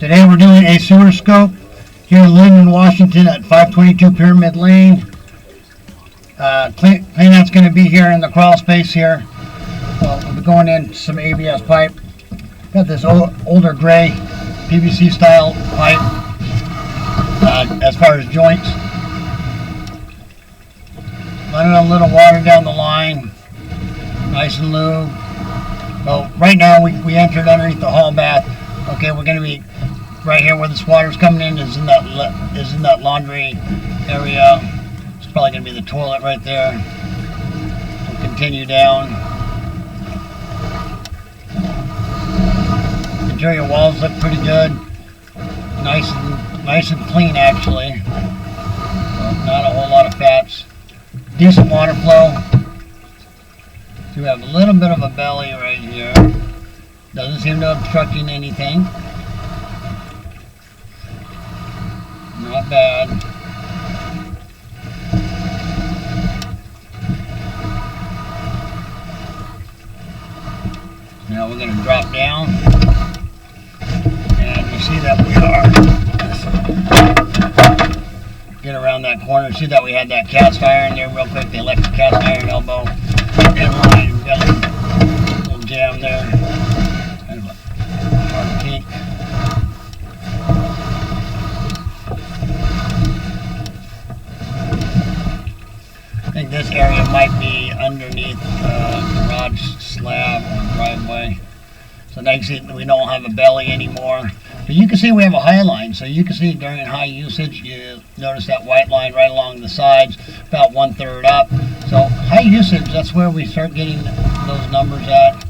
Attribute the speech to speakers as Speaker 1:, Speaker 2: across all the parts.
Speaker 1: Today we're doing a sewer scope here in Linden, Washington at 522 Pyrimid Lane. Cleanout's going to be here in the crawl space here. We'll be going in some ABS pipe. Got this older gray PVC style pipe as far as joints. Running a little water down the line, nice and lube. Well, right now we entered underneath the hall bath. Okay, we're going to be right here where this water's coming in is in that laundry area. It's probably going to be the toilet right there. We'll continue down. Interior walls look pretty good. Nice and clean actually. So not a whole lot of fats. Decent water flow. So we have a little bit of a belly right here. Doesn't seem to obstructing anything. Not bad. Now we're going to drop down, and you see that we are, get around that corner, see that we had that cast iron there real quick. They left the cast iron elbow in line. We got a little jam there, kind of a hard kink. I think this area might be underneath the garage slab or driveway. So now you can see we don't have a belly anymore. But you can see we have a high line. So you can see during high usage, you notice that white line right along the sides, about 1/3 up. So high usage, that's where we start getting those numbers at.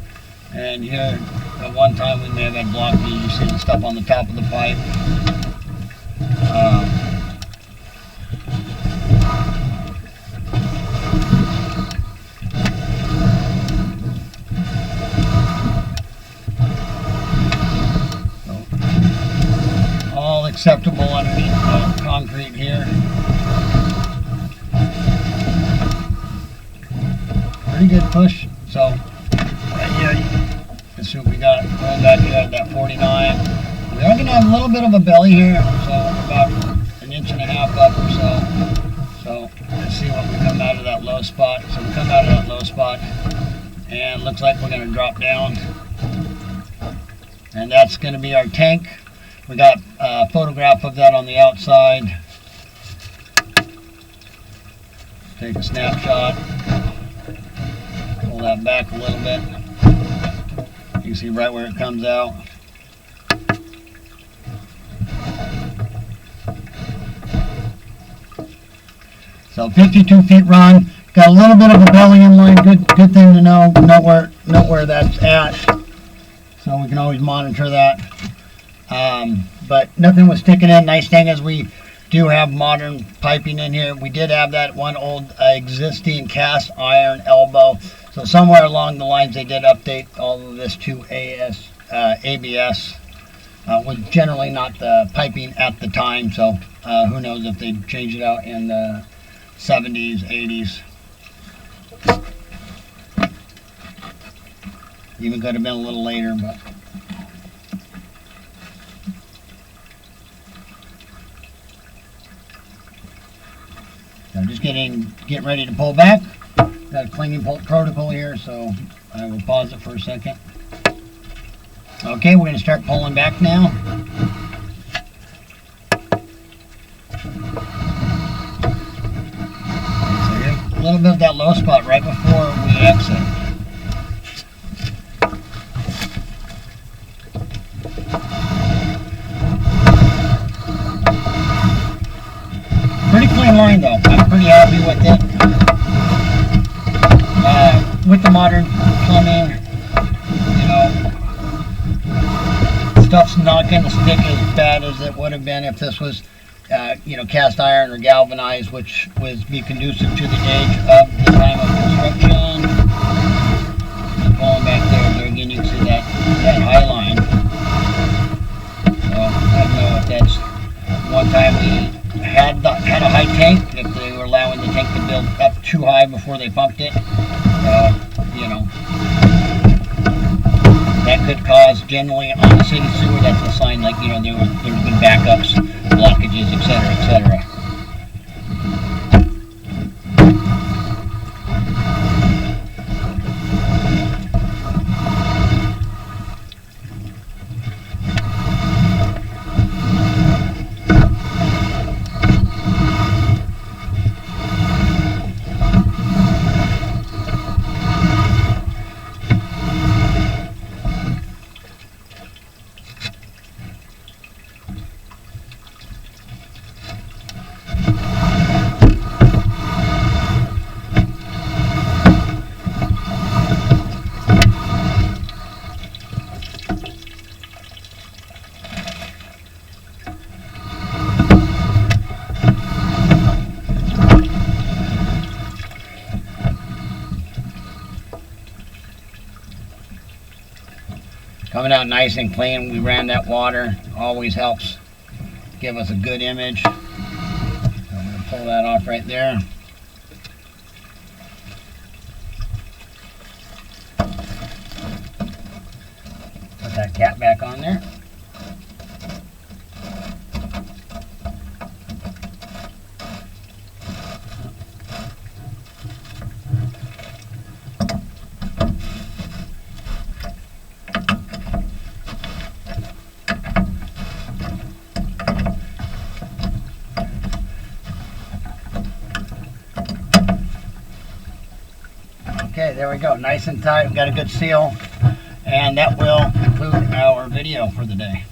Speaker 1: And here, at one time we may have had block B. You see the stuff on the top of the pipe. Acceptable underneath the concrete here. Pretty good push. So right here, you can see what we got going back here at that 49. We are going to have a little bit of a belly here, so about 1.5 inches up or so. So let's see what we come out of that low spot. So we come out of that low spot, and it looks like we're going to drop down, and that's going to be our tank. We got a photograph of that on the outside. Take a snapshot. Pull that back a little bit. You can see right where it comes out. So 52 feet run. Got a little bit of a belly inline. Good thing to know. Know where that's at. So we can always monitor that. But nothing was sticking in. Nice thing is we do have modern piping in here. We did have that one old existing cast iron elbow. So somewhere along the lines they did update all of this to ABS. Was generally not the piping at the time. So who knows if they changed it out in the 70s, 80s. Even could have been a little later, but. I'm just getting ready to pull back. Got a cleaning protocol here, so I will pause it for a second. Okay, we're going to start pulling back now. So here's a little bit of that low spot right before we exit. Pretty clean line though. I'm pretty happy with it. With the modern plumbing, you know, stuff's not going to stick as bad as it would have been if this was, you know, cast iron or galvanized, which would be conducive to the age of the time of construction. Just pulling back there again, you can see that high line. So I don't know if that's one time we had a high tank, if they were allowing the tank to build up too high before they pumped it. You know, that could cause generally on the city sewer. That's a sign like, you know, there's been backups, blockages, etc., etc. Coming out nice and clean. We ran that water. Always helps give us a good image. So I'm going to pull that off right there. Put that cap back on there. Okay, there we go. Nice and tight. We've got a good seal. And that will conclude our video for the day.